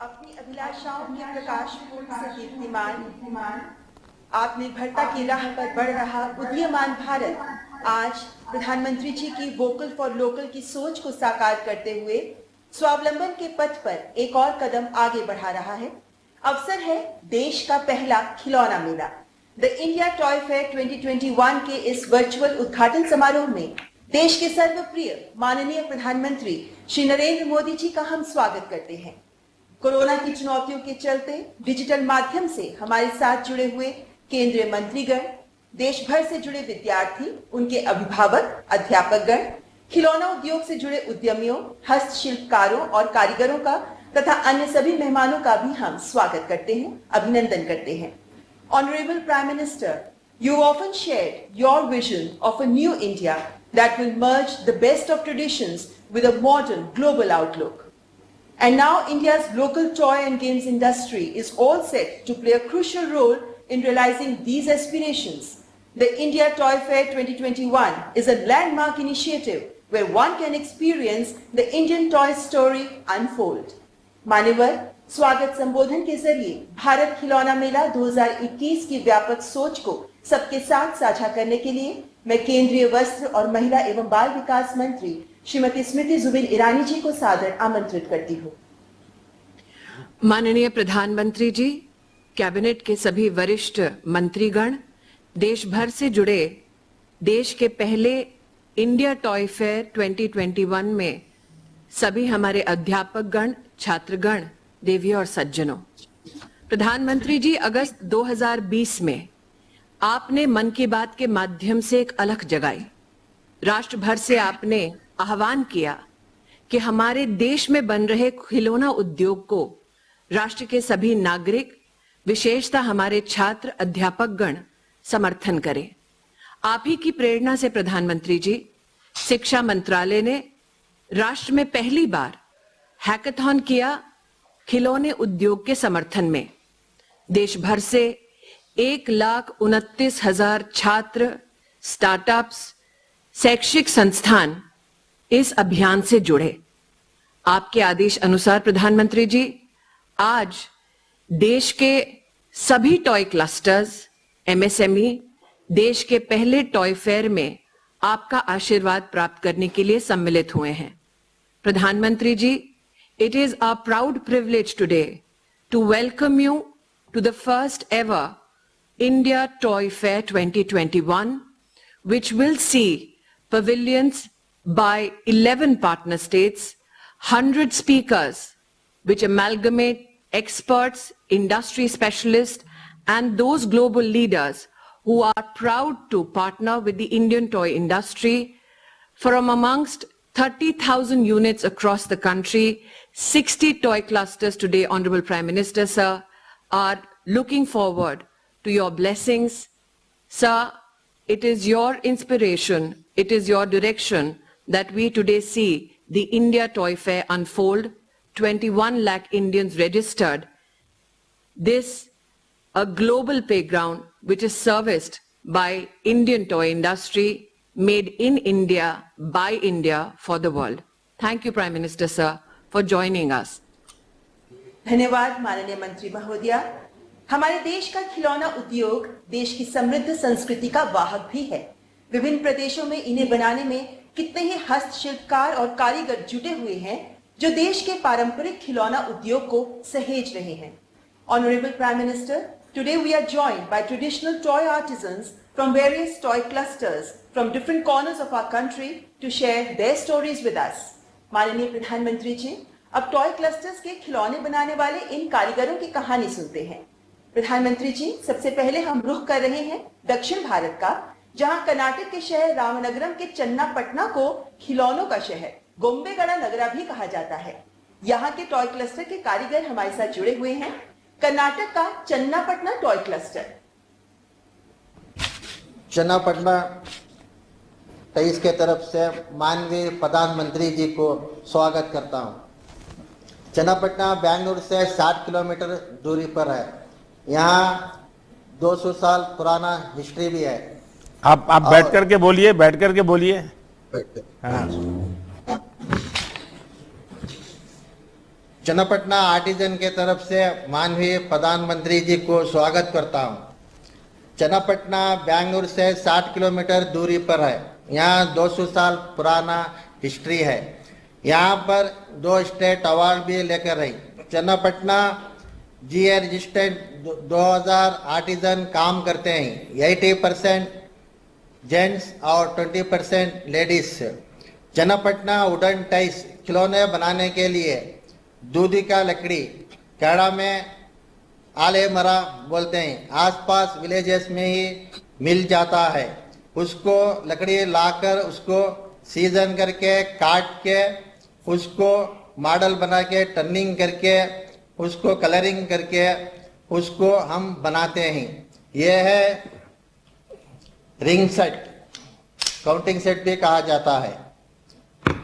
अपनी अभिलाषाओं के प्रकाश पूर्ण से दीप्तिमान, आत्मनिर्भरता की राह पर बढ़ रहा उदीयमान भारत आज प्रधानमंत्री जी की वोकल फॉर लोकल की सोच को साकार करते हुए स्वावलंबन के पथ पर एक और कदम आगे बढ़ा रहा है। अवसर है देश का पहला खिलौना मेला। द इंडिया टॉय फेयर 2021 के इस वर्चुअल उद्घाटन समारोह में देश के सर्वप्रिय माननीय प्रधानमंत्री श्री नरेंद्र मोदी जी का हम स्वागत करते हैं। कोरोना की चुनौतियों के चलते डिजिटल माध्यम से हमारे साथ जुड़े हुए केंद्रीय मंत्रीगण, देश भर से जुड़े विद्यार्थी, उनके अभिभावक, अध्यापकगण, खिलौना उद्योग से जुड़े उद्यमियों, हस्तशिल्पकारों और कारीगरों का तथा अन्य सभी मेहमानों का भी हम स्वागत करते हैं, अभिनंदन करते हैं। Honorable Prime Minister, you often shared your vision of a new India that will merge the best of traditions with a modern global outlook. And now India's local toy and games industry is all set to play a crucial role in realizing these aspirations. The India Toy Fair 2021 is a landmark initiative where one can experience the Indian toy story unfold. मान्यवर, स्वागत संबोधन के जरिए भारत खिलौना मेला 2021 की व्यापक सोच को सबके साथ साझा करने के लिए मैं केंद्रीय वस्त्र और महिला एवं बाल विकास मंत्री श्रीमती स्मृति जुबिन ईरानी जी को सादर आमंत्रित करती हूँ। माननीय प्रधानमंत्री जी, कैबिनेट के सभी वरिष्ठ मंत्रीगण, देश भर से जुड़े देश के पहले इंडिया टॉय फेयर 2021 में सभी हमारे अध्यापकगण, छात्रगण, देवी और सज्जनों, प्रधानमंत्री जी, अगस्त 2020 में आपने मन की बात के माध्यम से एक अलख जगाई। राष्ट्र भर से आपने आह्वान किया कि हमारे देश में बन रहे खिलौना उद्योग को राष्ट्र के सभी नागरिक, विशेषतः हमारे छात्र, अध्यापकगण समर्थन करें। आप ही की प्रेरणा से प्रधानमंत्री जी, शिक्षा मंत्रालय ने राष्ट्र में पहली बार हैकाथॉन किया खिलौने उद्योग के समर्थन में। देश भर से 1,29,000 छात्र, स्टार्टअप्स, शैक्षिक संस्थान इस अभियान से जुड़े। आपके आदेश अनुसार प्रधानमंत्री जी, आज देश के सभी टॉय क्लस्टर्स, एमएसएमई देश के पहले टॉय फेयर में आपका आशीर्वाद प्राप्त करने के लिए सम्मिलित हुए हैं। प्रधानमंत्री जी, it is our proud privilege today to welcome you to the first ever India Toy Fair 2021, which will see pavilions by 11 partner states, 100 speakers, which amalgamate experts, industry specialists, and those global leaders who are proud to partner with the Indian toy industry. From amongst 30,000 units across the country, 60 toy clusters today, Honorable Prime Minister, sir, are looking forward to your blessings. Sir, it is your inspiration, it is your direction that we today see the India Toy Fair unfold. 21 lakh Indians registered. This, a global playground which is serviced by Indian toy industry, made in India, by India, for the world. Thank you, Prime Minister, sir, for joining us. धन्यवाद माननीय मंत्री महोदया। हमारे देश का खिलौना उद्योग देश की समृद्ध संस्कृति का वाहक भी है। विभिन्न प्रदेशों में इन्हें बनाने में कितने ही हस्तशिल्पकार और कारीगर जुटे हुए हैं जो देश के पारंपरिक खिलौना उद्योग को सहेज रहे हैं। Honorable Prime Minister, today we are joined by traditional toy artisans from various toy clusters from different corners of our country to share their stories with us. माननीय प्रधानमंत्री जी, अब टॉय क्लस्टर्स के खिलौने बनाने वाले इन कारीगरों की कहानी सुनते हैं। प्रधानमंत्री जी, सबसे पहले हम रुख कर रहे हैं दक्षिण भारत का, जहां कर्नाटक के शहर रामनगरम के चन्नापटना को खिलौनों का शहर, गोम्बेगड़ा नगरा भी कहा जाता है। यहाँ के टॉय क्लस्टर के कारीगर हमारे साथ जुड़े हुए हैं। कर्नाटक का चन्नापटना टॉय क्लस्टर। चन्नापटना 23 के तरफ से माननीय प्रधानमंत्री जी को स्वागत करता हूं। चन्नापटना बेंगलुरु से 60 किलोमीटर दूरी पर है। यहाँ 200 साल पुराना हिस्ट्री भी है। आप बैठ करके बोलिए, बैठ करके बोलिए। हाँ। चन्नापटना आर्टिजन के तरफ से माननीय प्रधानमंत्री जी को स्वागत करता हूं। चन्नापटना बेंगलुरु से 60 किलोमीटर दूरी पर है। यहाँ 200 साल पुराना हिस्ट्री है। यहाँ पर 2 स्टेट अवार्ड भी लेकर रही। चन्नापटना जीए रजिस्टर्ड 2000 आर्टिजन काम करते हैं। 80% जेंट्स और 20% लेडीज। चन्नापटना वुडन टाइस खिलौने बनाने के लिए दूधी का लकड़ी, कैड़ा में आले मरा बोलते हैं, आसपास विलेजेस में ही मिल जाता है। उसको लकड़ी लाकर उसको सीजन करके काट के उसको मॉडल बना के टर्निंग करके उसको कलरिंग करके उसको हम बनाते हैं। यह है रिंग सेट, काउंटिंग सेट भी कहा जाता है।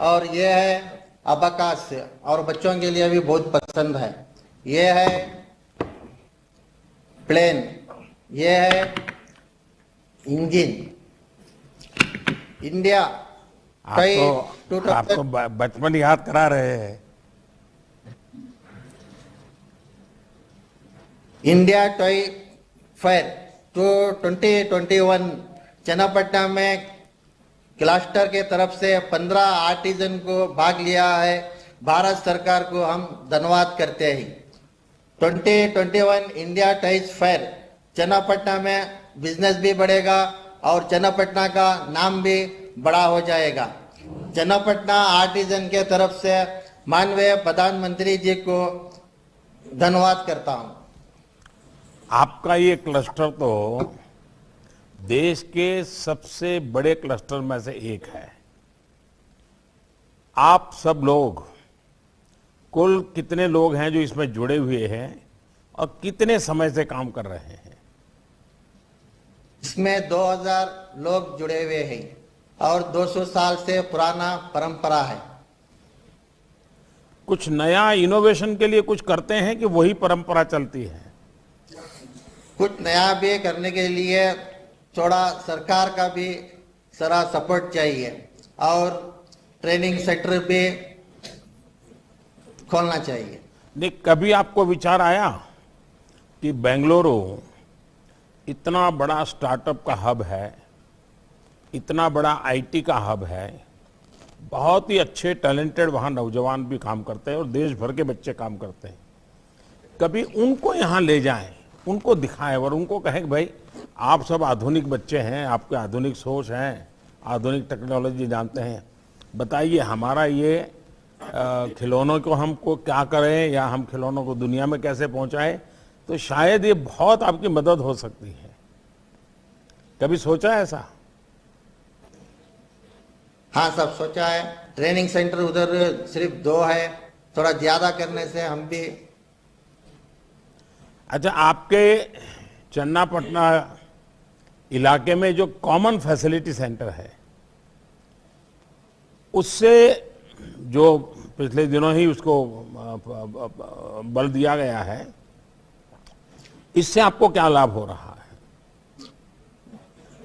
और यह है अबाकास और बच्चों के लिए भी बहुत पसंद है। यह है प्लेन, यह है इंजन। इंडिया आपको बचपन याद करा रहे हैं। इंडिया टॉय फेयर 2021 चन्नापटना में क्लस्टर के तरफ से 15 आर्टिजन को भाग लिया है। भारत सरकार को हम धन्यवाद करते हैं। 2021 इंडिया टॉयज फेयर चन्नापटना में बिजनेस भी बढ़ेगा और चन्नापटना का नाम भी बड़ा हो जाएगा। चन्नापटना आर्टिजन के तरफ से माननीय प्रधानमंत्री जी को धन्यवाद करता हूं। आपका ये क्लस्टर तो देश के सबसे बड़े क्लस्टर में से एक है। आप सब लोग, कुल कितने लोग हैं जो इसमें जुड़े हुए हैं और कितने समय से काम कर रहे हैं? इसमें 2000 लोग जुड़े हुए हैं और 200 साल से पुराना परंपरा है। कुछ नया इनोवेशन के लिए कुछ करते हैं कि वही परंपरा चलती है? कुछ नया भी करने के लिए थोड़ा सरकार का भी सारा सपोर्ट चाहिए और ट्रेनिंग सेंटर भी खोलना चाहिए। नहीं, कभी आपको विचार आया कि बेंगलुरु इतना बड़ा स्टार्टअप का हब है, इतना बड़ा आईटी का हब है, बहुत ही अच्छे टैलेंटेड वहाँ नौजवान भी काम करते हैं और देश भर के बच्चे काम करते हैं, कभी उनको यहाँ ले जाएं, उनको दिखाएं और उनको कहें कि भाई आप सब आधुनिक बच्चे हैं, आपके आधुनिक सोच हैं, आधुनिक टेक्नोलॉजी जानते हैं, बताइए हमारा ये खिलौनों को हमको क्या करें या हम खिलौनों को दुनिया में कैसे पहुंचाएं, तो शायद ये बहुत आपकी मदद हो सकती है। कभी सोचा है ऐसा? हाँ, सब सोचा है। ट्रेनिंग सेंटर उधर सिर्फ 2 है, थोड़ा ज्यादा करने से हम भी। अच्छा, आपके चन्नापटना इलाके में जो कॉमन फैसिलिटी सेंटर है, उससे जो पिछले दिनों ही उसको बल दिया गया है, इससे आपको क्या लाभ हो रहा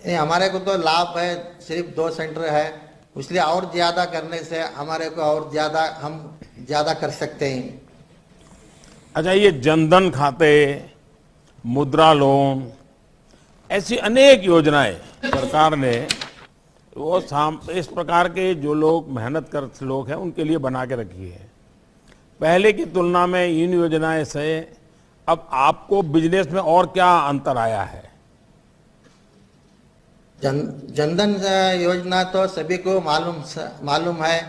है? हमारे को तो लाभ है, सिर्फ 2 सेंटर है, इसलिए और ज्यादा करने से हमारे को और ज्यादा हम ज्यादा कर सकते हैं। अच्छा, ये जनधन खाते, मुद्रा लोन, ऐसी अनेक योजनाएं सरकार ने वो इस प्रकार के जो लोग मेहनत कर लोग हैं उनके लिए बना के रखी है। पहले की तुलना में इन योजनाएं से अब आपको बिजनेस में और क्या अंतर आया है? जनधन योजना तो सभी को मालूम है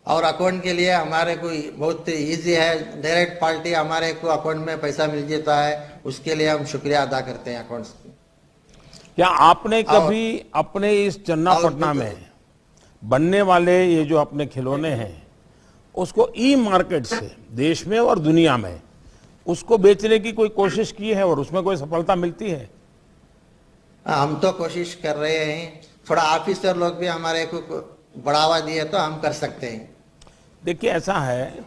और अकाउंट के लिए हमारे को बहुत इजी है। डायरेक्ट पार्टी हमारे को अकाउंट में पैसा मिल जाता है, उसके लिए हम शुक्रिया अदा करते हैं अकाउंट्स। क्या आपने कभी अपने इस चन्नापटना में बनने वाले ये जो अपने खिलौने हैं उसको ई मार्केट से देश में और दुनिया में उसको बेचने की कोई कोशिश की है और उसमें कोई सफलता मिलती है? हम तो कोशिश कर रहे हैं, थोड़ा ऑफिसर लोग भी हमारे को बढ़ावा दिए तो हम कर सकते हैं। देखिए, ऐसा है,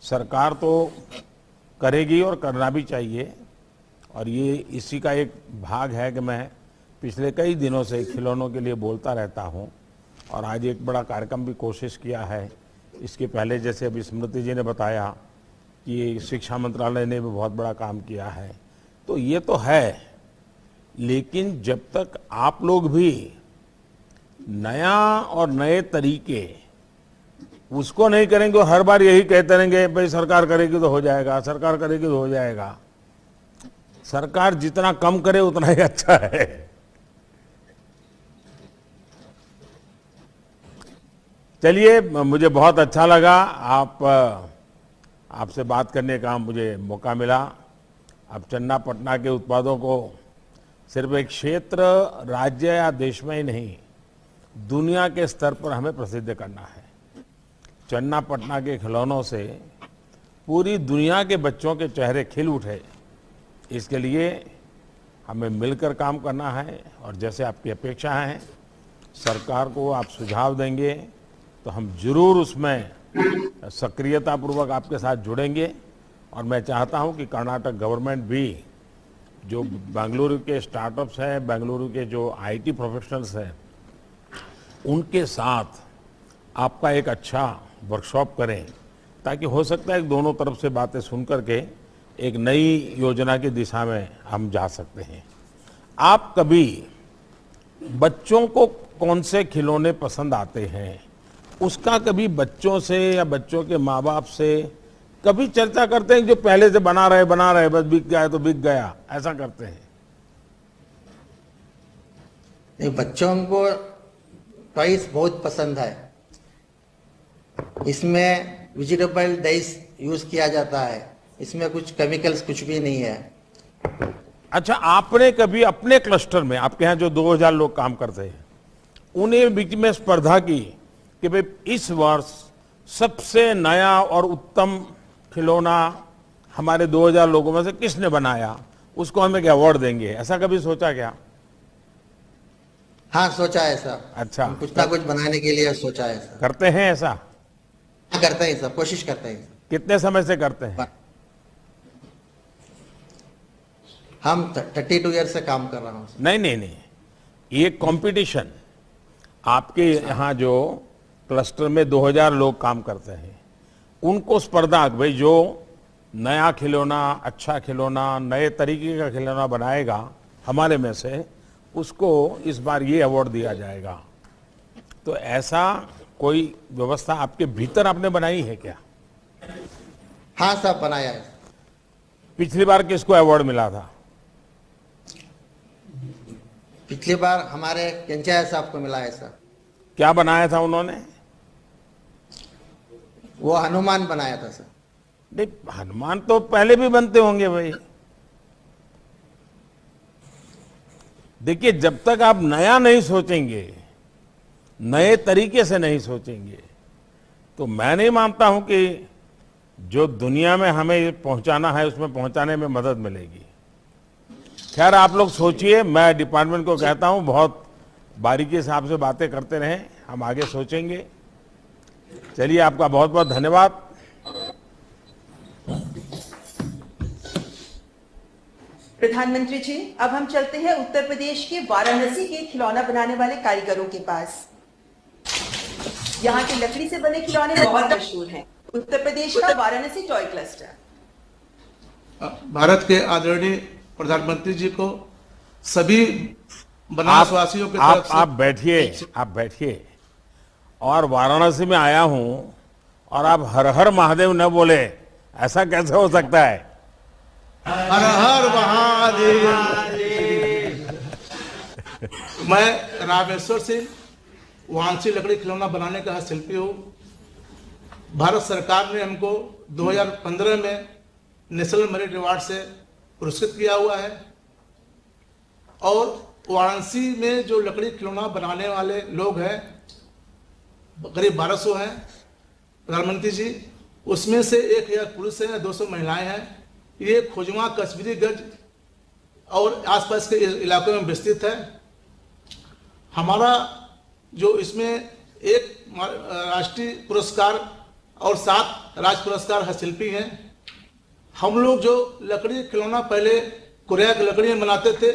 सरकार तो करेगी और करना भी चाहिए, और ये इसी का एक भाग है कि मैं पिछले कई दिनों से खिलौनों के लिए बोलता रहता हूं और आज एक बड़ा कार्यक्रम भी कोशिश किया है। इसके पहले जैसे अभी स्मृति जी ने बताया कि शिक्षा मंत्रालय ने भी बहुत बड़ा काम किया है, तो ये तो है, लेकिन जब तक आप लोग भी नया और नए तरीके उसको नहीं करेंगे, हर बार यही कहते रहेंगे भाई सरकार करेगी तो हो जाएगा, सरकार करेगी तो हो जाएगा। सरकार जितना कम करे उतना ही अच्छा है। चलिए, मुझे बहुत अच्छा लगा आपसे बात करने का मुझे मौका मिला। अब चन्नापटना के उत्पादों को सिर्फ एक क्षेत्र, राज्य या देश में ही नहीं, दुनिया के स्तर पर हमें प्रसिद्ध करना है। चन्नापटना के खिलौनों से पूरी दुनिया के बच्चों के चेहरे खिल उठे, इसके लिए हमें मिलकर काम करना है। और जैसे आपकी अपेक्षा है, सरकार को आप सुझाव देंगे तो हम जरूर उसमें सक्रियतापूर्वक आपके साथ जुड़ेंगे। और मैं चाहता हूं कि कर्नाटक गवर्नमेंट भी, जो बेंगलुरु के स्टार्टअप्स हैं, बेंगलुरु के जो आईटी प्रोफेशनल्स हैं, उनके साथ आपका एक अच्छा वर्कशॉप करें, ताकि हो सकता है कि दोनों तरफ से बातें सुन करके एक नई योजना की दिशा में हम जा सकते हैं। आप कभी बच्चों को कौन से खिलौने पसंद आते हैं, उसका कभी बच्चों से या बच्चों के माँ बाप से कभी चर्चा करते हैं? जो पहले से बना रहे बस बिक गया तो बिक गया, ऐसा करते हैं? नहीं, बच्चों को टॉयज बहुत पसंद है। इसमें वेजिटेबल डाइस यूज किया जाता है, इसमें कुछ केमिकल्स कुछ भी नहीं है। अच्छा, आपने कभी अपने क्लस्टर में, आपके यहाँ जो 2000 लोग काम करते हैं, उन्हें बीच में स्पर्धा की कि भाई इस वर्ष सबसे नया और उत्तम खिलौना हमारे 2000 लोगों में से किसने बनाया, उसको हम एक अवार्ड देंगे, ऐसा कभी सोचा क्या? हाँ, सोचा है सर। अच्छा, कुछ ना कुछ बनाने के लिए सोचा है सर। करते हैं ऐसा? हाँ, करते हैं सर, कोशिश करते हैं। कितने समय से करते हैं? हम 32 ईयर से काम कर रहा हूँ। नहीं, ये कंपटीशन, आपके यहाँ जो क्लस्टर में 2000 लोग काम करते हैं, उनको स्पर्धा, भाई जो नया खिलौना, अच्छा खिलौना, नए तरीके का खिलौना बनाएगा हमारे में से, उसको इस बार ये अवार्ड दिया जाएगा। तो ऐसा कोई व्यवस्था आपके भीतर आपने बनाई है क्या? हाँ साहब, बनाया है। पिछली बार किसको अवार्ड मिला था? पिछली बार हमारे केंचाया साहब को मिला है सर। क्या बनाया था उन्होंने? वो हनुमान बनाया था सर। नहीं, हनुमान तो पहले भी बनते होंगे भाई। देखिए, जब तक आप नया नहीं सोचेंगे, नए तरीके से नहीं सोचेंगे, तो मैं नहीं मानता हूं कि जो दुनिया में हमें पहुंचाना है उसमें पहुंचाने में मदद मिलेगी। खैर, आप लोग सोचिए, मैं डिपार्टमेंट को कहता हूं बहुत बारीकी से आपसे बातें करते रहें, हम आगे सोचेंगे। चलिए, आपका बहुत बहुत धन्यवाद। प्रधानमंत्री जी, अब हम चलते हैं उत्तर प्रदेश के वाराणसी के खिलौना बनाने वाले कारीगरों के पास। यहाँ के लकड़ी से बने खिलौने बहुत मशहूर हैं। उत्तर प्रदेश का वाराणसी टॉय क्लस्टर। भारत के आदरणीय प्रधानमंत्री जी को सभी बनारस वासियों की तरफ से आप बैठिए। और वाराणसी में आया हूं और आप हर हर महादेव न बोले, ऐसा कैसे हो सकता है? हर हर महादेव। मैं रामेश्वर सिंह वाराणसी लकड़ी खिलौना बनाने का शिल्पी हूँ। भारत सरकार ने हमको 2015 में नेशनल मेरिट अवार्ड से पुरस्कृत किया हुआ है। और वाराणसी में जो लकड़ी खिलौना बनाने वाले लोग हैं करीब 1200 हैं प्रधानमंत्री जी, उसमें से 1000 पुरुष हैं, 200 महिलाएं हैं। ये खोजवा, कश्मीरी गज और आसपास के इलाकों में विस्तृत है। हमारा जो इसमें एक राष्ट्रीय पुरस्कार और 7 राज्य पुरस्कार है शिल्पी हैं। हम लोग जो लकड़ी खिलौना पहले कोरिया की लकड़ी में बनाते थे,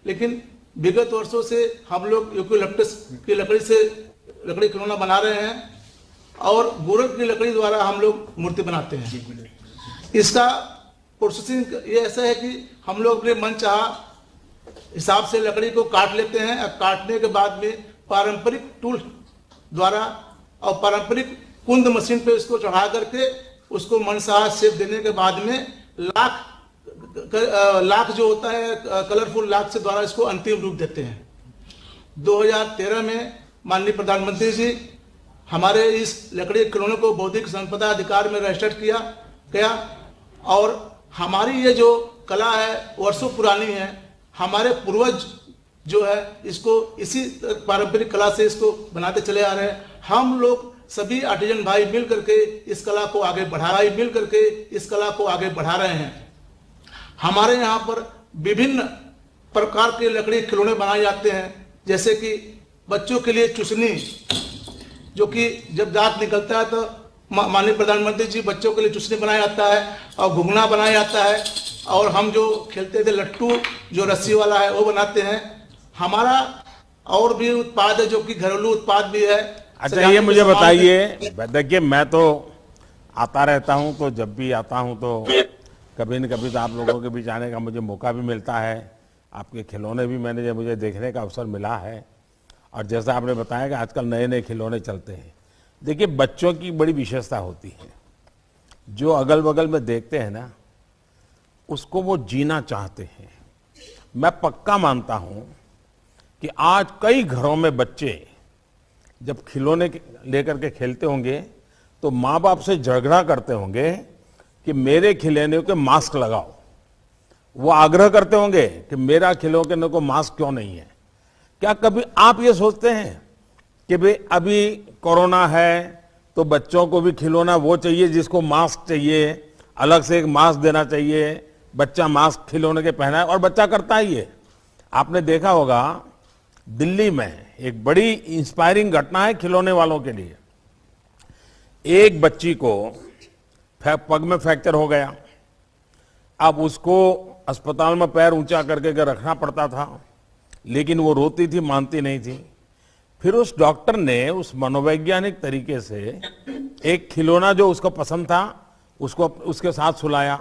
लेकिन विगत वर्षों से हम लोग यूकेलिप्टस की लकड़ी से लकड़ी खिलौना बना रहे हैं और गुरक की लकड़ी द्वारा हम लोग मूर्ति बनाते हैं। इसका प्रोसेसिंग ये ऐसा है कि हम लोग अपने मन चाहा हिसाब से लकड़ी को काट लेते हैं और काटने के बाद में पारंपरिक टूल द्वारा और पारंपरिक कुंद मशीन पे इसको चढ़ा करके उसको मनचाहा शेप देने के बाद में लाख जो होता है कलरफुल लाख से द्वारा इसको अंतिम रूप देते हैं। 2013 में माननीय प्रधानमंत्री जी हमारे इस लकड़ी के खिलौनों को बौद्धिक संपदा अधिकार में रजिस्टर्ड किया गया और हमारी ये जो कला है वर्षों पुरानी है। हमारे पूर्वज जो है इसको इसी पारंपरिक कला से इसको बनाते चले आ रहे हैं। हम लोग सभी आर्टिजन भाई मिल करके इस कला को आगे बढ़ा रहे हैं। हमारे यहाँ पर विभिन्न प्रकार के लकड़ी खिलौने बनाए जाते हैं, जैसे कि बच्चों के लिए चुसनी, जो कि जब दांत निकलता है तो माननीय प्रधानमंत्री जी बच्चों के लिए चुसनी बनाया जाता है और घुघना बनाया जाता है। और हम जो खेलते थे लट्टू जो रस्सी वाला है वो बनाते हैं। हमारा और भी उत्पाद है जो कि घरेलू उत्पाद भी है। अच्छा, ये मुझे बताइए, देखिए मैं तो आता रहता हूं, तो जब भी आता हूं तो कभी न कभी तो आप लोगों के बीच आने का मुझे मौका भी मिलता है। आपके खिलौने भी मुझे देखने का अवसर मिला है। और जैसा आपने बताया कि आजकल नए नए खिलौने चलते हैं। देखिए, बच्चों की बड़ी विशेषता होती है, जो अगल बगल में देखते हैं ना उसको वो जीना चाहते हैं। मैं पक्का मानता हूं कि आज कई घरों में बच्चे जब खिलौने लेकर के खेलते होंगे तो माँ बाप से झगड़ा करते होंगे कि मेरे खिलौने को मास्क लगाओ। वो आग्रह करते होंगे कि मेरा खिलौने को मास्क क्यों नहीं है। क्या कभी आप ये सोचते हैं कि भाई अभी कोरोना है तो बच्चों को भी खिलौना वो चाहिए जिसको मास्क चाहिए, अलग से एक मास्क देना चाहिए, बच्चा मास्क खिलौने के पहना है, और बच्चा करता ही है। आपने देखा होगा दिल्ली में एक बड़ी इंस्पायरिंग घटना है खिलौने वालों के लिए। एक बच्ची को पग में फ्रैक्चर हो गया। अब उसको अस्पताल में पैर ऊंचा करके रखना पड़ता था, लेकिन वो रोती थी, मानती नहीं थी। फिर उस डॉक्टर ने उस मनोवैज्ञानिक तरीके से एक खिलौना जो उसको पसंद था उसको उसके साथ सुलाया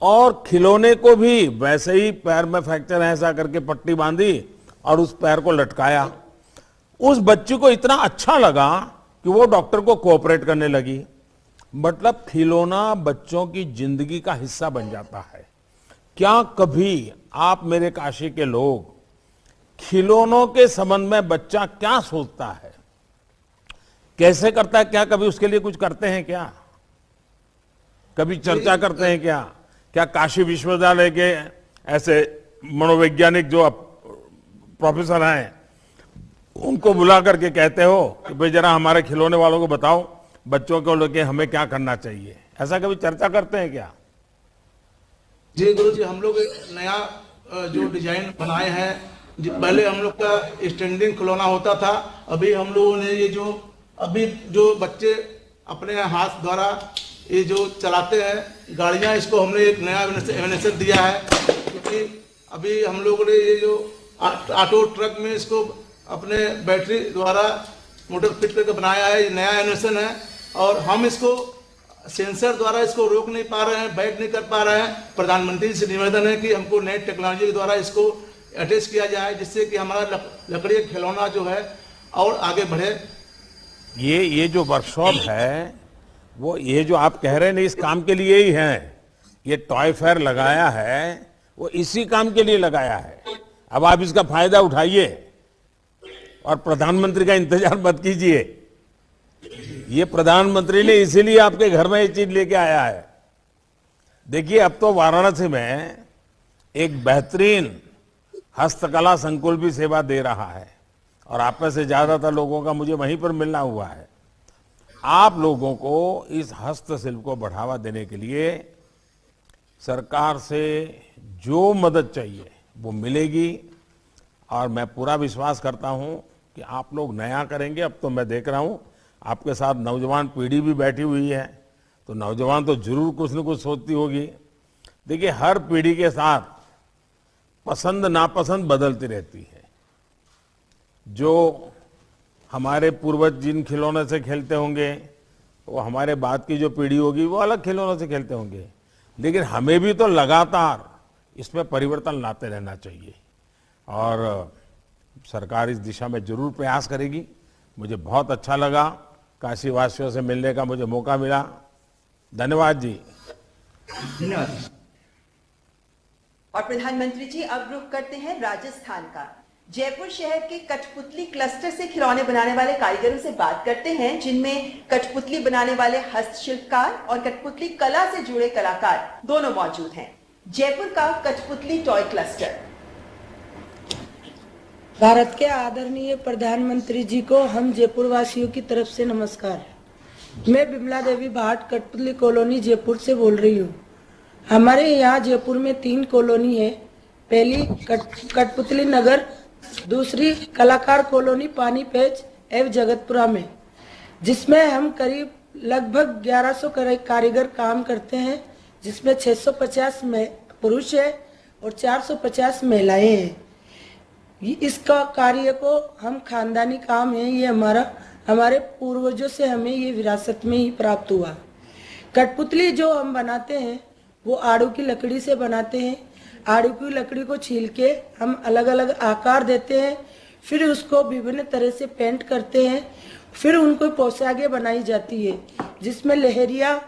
और खिलौने को भी वैसे ही पैर में फ्रैक्चर है ऐसा करके पट्टी बांधी और उस पैर को लटकाया। उस बच्ची को इतना अच्छा लगा कि वो डॉक्टर को कोऑपरेट करने लगी। मतलब खिलौना बच्चों की जिंदगी का हिस्सा बन जाता है। क्या कभी आप मेरे काशी के लोग खिलौनों के संबंध में बच्चा क्या सोचता है, कैसे करता है, क्या कभी उसके लिए कुछ करते हैं? क्या कभी चर्चा करते हैं? क्या काशी विश्वविद्यालय के ऐसे मनोवैज्ञानिक जो प्रोफेसर हैं उनको बुला करके कहते हो कि भाई जरा हमारे खिलौने वालों को बताओ बच्चों को लेके हमें क्या करना चाहिए? ऐसा कभी चर्चा करते हैं क्या? जी गुरु जी, हम लोग नया जो डिजाइन बनाए हैं, पहले हम लोग का स्टैंडिंग खिलौना होता था। अभी हम लोगों ने ये जो बच्चे अपने हाथ द्वारा ये जो चलाते हैं गाड़ियां, इसको हमने एक नया इनोवेशन दिया है। क्योंकि अभी हम लोगों ने ये जो ऑटो ट्रक में इसको अपने बैटरी द्वारा मोटर फिट करके बनाया है, ये नया इनोवेशन है। और हम इसको सेंसर द्वारा इसको रोक नहीं पा रहे हैं, बैठ नहीं कर पा रहे हैं। प्रधानमंत्री से निवेदन है कि हमको नई टेक्नोलॉजी के द्वारा इसको अटैच किया जाए, जिससे कि हमारा लकड़ी का खिलौना जो है और आगे बढ़े। ये जो वर्कशॉप है वो ये जो आप कह रहे हैं इस काम के लिए ही है। ये टॉय फेयर लगाया है वो इसी काम के लिए लगाया है। अब आप इसका फायदा उठाइए और प्रधानमंत्री का इंतजार मत कीजिए। ये प्रधानमंत्री ने इसीलिए आपके घर में ये चीज लेके आया है। देखिए, अब तो वाराणसी में एक बेहतरीन हस्तकला संकुल भी सेवा दे रहा है और आप में से ज्यादातर लोगों का मुझे वहीं पर मिलना हुआ है। आप लोगों को इस हस्तशिल्प को बढ़ावा देने के लिए सरकार से जो मदद चाहिए वो मिलेगी और मैं पूरा विश्वास करता हूं कि आप लोग नया करेंगे। अब तो मैं देख रहा हूं आपके साथ नौजवान पीढ़ी भी बैठी हुई है, तो नौजवान तो जरूर कुछ न कुछ सोचती होगी। देखिए, हर पीढ़ी के साथ पसंद नापसंद बदलती रहती है। जो हमारे पूर्वज जिन खिलौने से खेलते होंगे वो हमारे बाद की जो पीढ़ी होगी वो अलग खिलौनों से खेलते होंगे। लेकिन हमें भी तो लगातार इसमें परिवर्तन लाते रहना चाहिए और सरकार इस दिशा में जरूर प्रयास करेगी। मुझे बहुत अच्छा लगा, काशी वासियों से मिलने का मुझे मौका मिला। धन्यवाद जी। धन्यवाद। और प्रधानमंत्री जी अब रुख करते हैं राजस्थान का। जयपुर शहर के कठपुतली क्लस्टर से खिलौने बनाने वाले कारीगरों से बात करते हैं, जिनमें कठपुतली बनाने वाले हस्तशिल्पकार और कठपुतली कला से जुड़े कलाकार दोनों मौजूद हैं। जयपुर का कठपुतली टॉय क्लस्टर। भारत के आदरणीय प्रधानमंत्री जी को हम जयपुर वासियों की तरफ से नमस्कार। मैं बिमला देवी भाट कठपुतली कॉलोनी जयपुर से बोल रही हूँ। हमारे यहाँ जयपुर में 3 कॉलोनी है। पहली कठपुतली नगर, दूसरी कलाकार कॉलोनी पानीपेच एवं जगतपुरा में, जिसमें हम करीब लगभग 1100 कारीगर काम करते हैं, जिसमें 650 पुरुष है और 450 महिलाएं हैं। इसका कार्य को हम खानदानी काम है, ये हमारे पूर्वजों से हमें ये विरासत में ही प्राप्त हुआ। कठपुतली जो हम बनाते हैं वो आड़ू की लकड़ी से बनाते हैं। आड़ू की लकड़ी को छील के हम अलग अलग आकार देते हैं, फिर उसको विभिन्न तरह से पेंट करते हैं, फिर उनको पोशाकें बनाई जाती है, जिसमें लहरिया,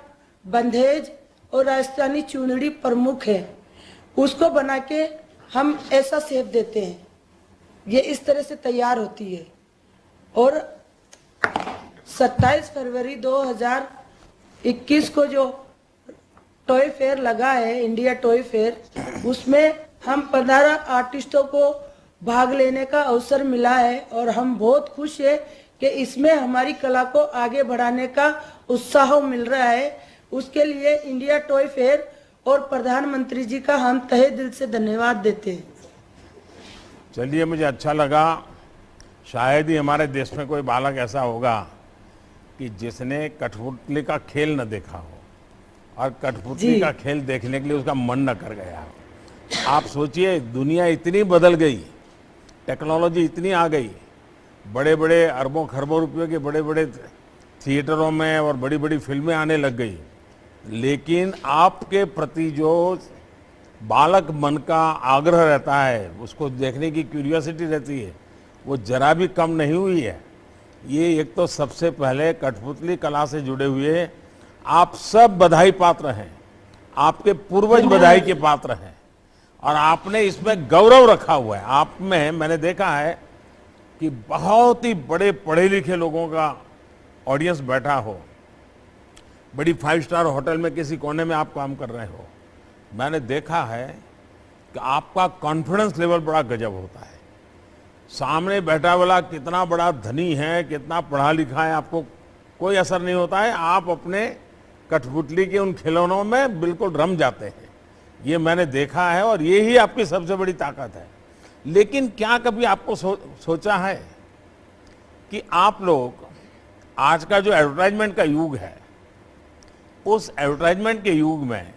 बंधेज और राजस्थानी चुनरी प्रमुख है। उसको बना के हम ऐसा शेप देते हैं, ये इस तरह से तैयार होती है। और 27 फरवरी 2021 को जो टॉय फेयर लगा है, इंडिया टॉय फेयर, उसमें हम 15 आर्टिस्टों को भाग लेने का अवसर मिला है और हम बहुत खुश है कि इसमें हमारी कला को आगे बढ़ाने का उत्साह मिल रहा है। उसके लिए इंडिया टॉय फेयर और प्रधानमंत्री जी का हम तहे दिल से धन्यवाद देते हैं। चलिए, मुझे अच्छा लगा। शायद ही हमारे देश में कोई बालक ऐसा होगा कि जिसने कठपुतली का खेल न देखा हो और कठपुतली का खेल देखने के लिए उसका मन न कर गया हो। आप सोचिए, दुनिया इतनी बदल गई, टेक्नोलॉजी इतनी आ गई, बड़े बड़े अरबों खरबों रुपयों के बड़े बड़े थिएटरों में और बड़ी बड़ी फिल्में आने लग गई, लेकिन आपके प्रति जो बालक मन का आग्रह रहता है, उसको देखने की क्यूरियोसिटी रहती है, वो जरा भी कम नहीं हुई है। ये एक तो सबसे पहले कठपुतली कला से जुड़े हुए आप सब बधाई पात्र हैं, आपके पूर्वज बधाई के पात्र हैं और आपने इसमें गौरव रखा हुआ है। आप में मैंने देखा है कि बहुत ही बड़े पढ़े लिखे लोगों का ऑडियंस बैठा हो, बड़ी 5 स्टार होटल में किसी कोने में आप काम कर रहे हो। मैंने देखा है कि आपका कॉन्फिडेंस लेवल बड़ा गजब होता है। सामने बैठा वाला कितना बड़ा धनी है, कितना पढ़ा लिखा है, आपको कोई असर नहीं होता है। आप अपने कठपुतली के उन खिलौनों में बिल्कुल रम जाते हैं। ये मैंने देखा है और ये ही आपकी सबसे बड़ी ताकत है। लेकिन क्या कभी आपको सोचा है कि आप लोग, आज का जो एडवर्टाइजमेंट का युग है, उस एडवर्टाइजमेंट के युग में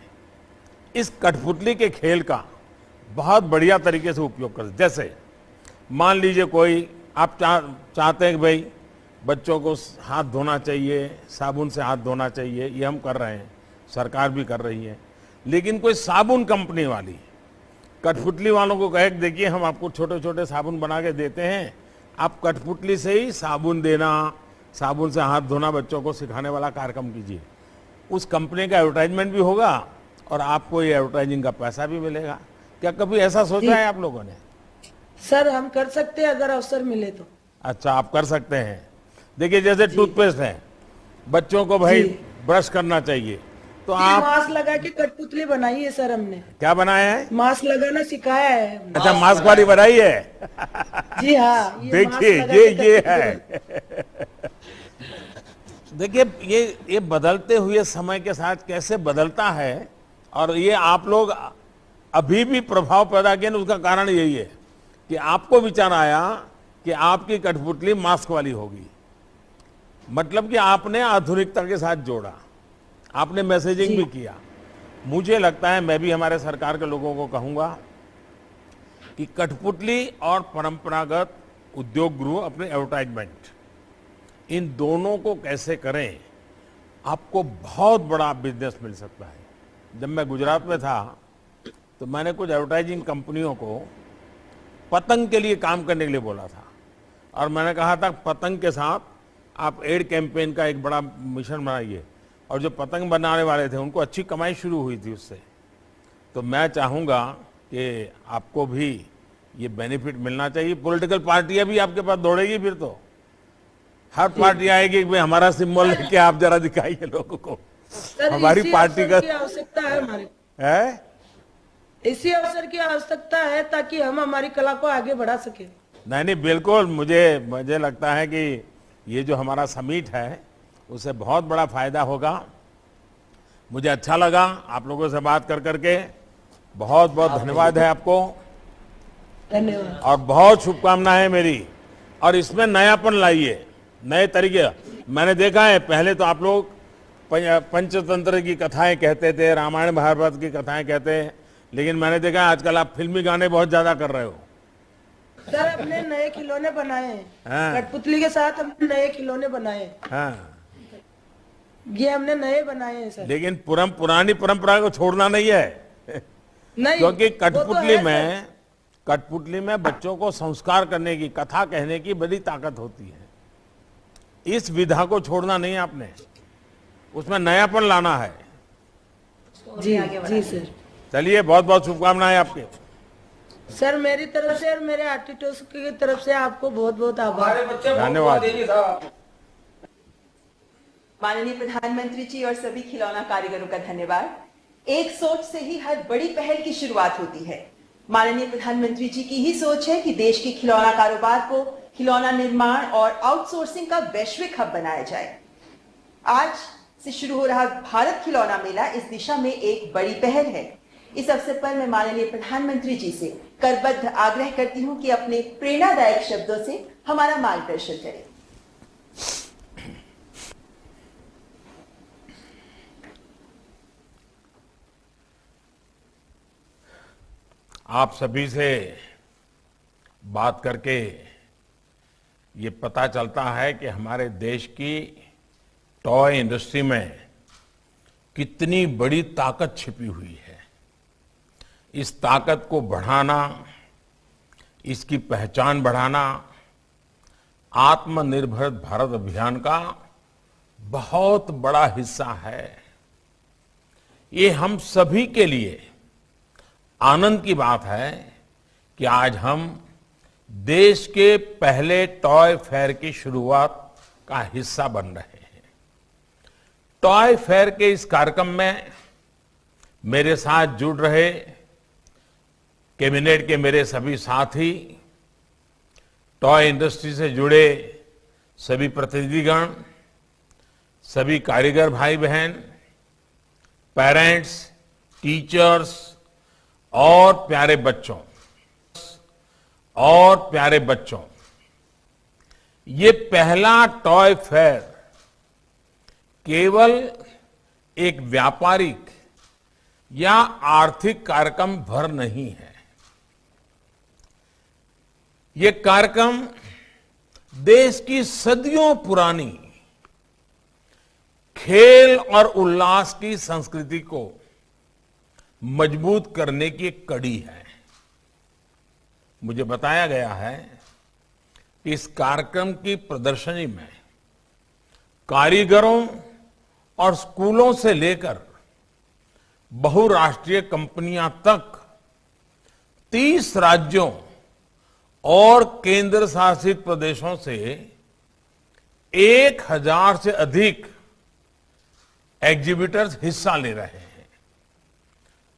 इस कठपुतली के खेल का बहुत बढ़िया तरीके से उपयोग करते। जैसे मान लीजिए कोई आप चाहते हैं कि भाई बच्चों को हाथ धोना चाहिए, साबुन से हाथ धोना चाहिए, ये हम कर रहे हैं, सरकार भी कर रही है। लेकिन कोई साबुन कंपनी वाली कठपुतली वालों को कहे देखिए हम आपको छोटे छोटे साबुन बना के देते हैं, आप कठपुतली से ही साबुन देना, साबुन से हाथ धोना बच्चों को सिखाने वाला कार्यक्रम कीजिए। उस कंपनी का एडवर्टाइजमेंट भी होगा और आपको ये एडवर्टाइजिंग का पैसा भी मिलेगा। क्या कभी ऐसा सोचा है आप लोगों ने? सर, हम कर सकते हैं अगर अवसर मिले तो। अच्छा, आप कर सकते हैं। देखिए, जैसे टूथपेस्ट है, बच्चों को भाई ब्रश करना चाहिए, तो आप मास्क लगा के कठपुतली बनाई है सर हमने। क्या बनाया है? मास्क लगाना सिखाया है। अच्छा, मास्क वाली बनाई है? जी हाँ। देखिए, ये है। देखिए, ये बदलते हुए समय के साथ कैसे बदलता है और ये आप लोग अभी भी प्रभाव पैदा किए, उसका कारण यही है कि आपको विचार आया कि आपकी कठपुतली मास्क वाली होगी। मतलब कि आपने आधुनिकता के साथ जोड़ा, आपने मैसेजिंग भी किया। मुझे लगता है, मैं भी हमारे सरकार के लोगों को कहूंगा कि कठपुतली और परंपरागत उद्योग गृह अपने एडवर्टाइजमेंट, इन दोनों को कैसे करें, आपको बहुत बड़ा बिजनेस मिल सकता है। जब मैं गुजरात में था तो मैंने कुछ एडवर्टाइजिंग कंपनियों को पतंग के लिए काम करने के लिए बोला था और मैंने कहा था पतंग के साथ आप एड कैंपेन का एक बड़ा मिशन बनाइए और जो पतंग बनाने वाले थे उनको अच्छी कमाई शुरू हुई थी उससे। तो मैं चाहूँगा कि आपको भी ये बेनिफिट मिलना चाहिए। पॉलिटिकल पार्टियां भी आपके पास दौड़ेगी, फिर तो हर पार्टी आएगी कि भाई हमारा सिंबल लेके आप जरा दिखाइए लोगों को। सर, हमारी इसी पार्टी अवसर का की आवश्यकता है हमारे, है। इसी अवसर की आवश्यकता है ताकि हम हमारी कला को आगे बढ़ा सके। नहीं बिल्कुल, मुझे लगता है कि ये जो हमारा समिट है उससे बहुत बड़ा फायदा होगा। मुझे अच्छा लगा आप लोगों से बात कर करके। बहुत बहुत धन्यवाद है आपको धन्यवाद और बहुत शुभकामनाएं मेरी। और इसमें नयापन लाइए, नए तरीके। मैंने देखा है पहले तो आप लोग पंचतंत्र की कथाएं कहते थे, रामायण महाभारत की कथाएं कहते हैं, लेकिन मैंने देखा है आजकल आप फिल्मी गाने बहुत ज्यादा कर रहे हो। सर, अपने नए खिलौने बनाए हैं। हाँ। कठपुतली के साथ हमने नए खिलौने बनाए हैं। हाँ, ये हमने नए बनाए हैं सर। लेकिन पुरानी परंपरा को छोड़ना नहीं है नहीं, क्योंकि वो तो है, कठपुतली में बच्चों को संस्कार करने की, कथा कहने की बड़ी ताकत होती है। इस विधा को छोड़ना नहीं है आपने, उसमें नयापन लाना है। सर। जी सर। चलिए, बहुत बहुत शुभकामनाएं आपके। सर, मेरी तरफ से और मेरे आर्टिस्ट की तरफ से आपको बहुत बहुत आभार। धन्यवाद। माननीय प्रधानमंत्री जी और सभी खिलौना कारीगरों का धन्यवाद। एक सोच से ही हर बड़ी पहल की शुरुआत होती है। माननीय प्रधानमंत्री जी की ही सोच है कि देश के खिलौना कारोबार को खिलौना निर्माण और आउटसोर्सिंग का वैश्विक हब बनाया जाए। आज से शुरू हो रहा भारत खिलौना मेला इस दिशा में एक बड़ी पहल है। इस अवसर पर मैं माननीय प्रधानमंत्री जी से करबद्ध आग्रह करती हूं कि अपने प्रेरणादायक शब्दों से हमारा मार्गदर्शन करें। आप सभी से बात करके ये पता चलता है कि हमारे देश की टॉय इंडस्ट्री में कितनी बड़ी ताकत छिपी हुई है। इस ताकत को बढ़ाना, इसकी पहचान बढ़ाना आत्मनिर्भर भारत अभियान का बहुत बड़ा हिस्सा है। ये हम सभी के लिए आनंद की बात है कि आज हम देश के पहले टॉय फेयर की शुरुआत का हिस्सा बन रहे हैं। टॉय फेयर के इस कार्यक्रम में मेरे साथ जुड़ रहे कैबिनेट के मेरे सभी साथी, टॉय इंडस्ट्री से जुड़े सभी प्रतिनिधिगण, सभी कारीगर भाई बहन, पेरेंट्स, टीचर्स और प्यारे बच्चों, ये पहला टॉय फेयर केवल एक व्यापारिक या आर्थिक कार्यक्रम भर नहीं है। ये कार्यक्रम देश की सदियों पुरानी खेल और उल्लास की संस्कृति को मजबूत करने की एक कड़ी है। मुझे बताया गया है कि इस कार्यक्रम की प्रदर्शनी में कारीगरों और स्कूलों से लेकर बहुराष्ट्रीय कंपनियां तक 30 राज्यों और केंद्र शासित प्रदेशों से 1000 से अधिक एग्जीबिटर्स हिस्सा ले रहे हैं।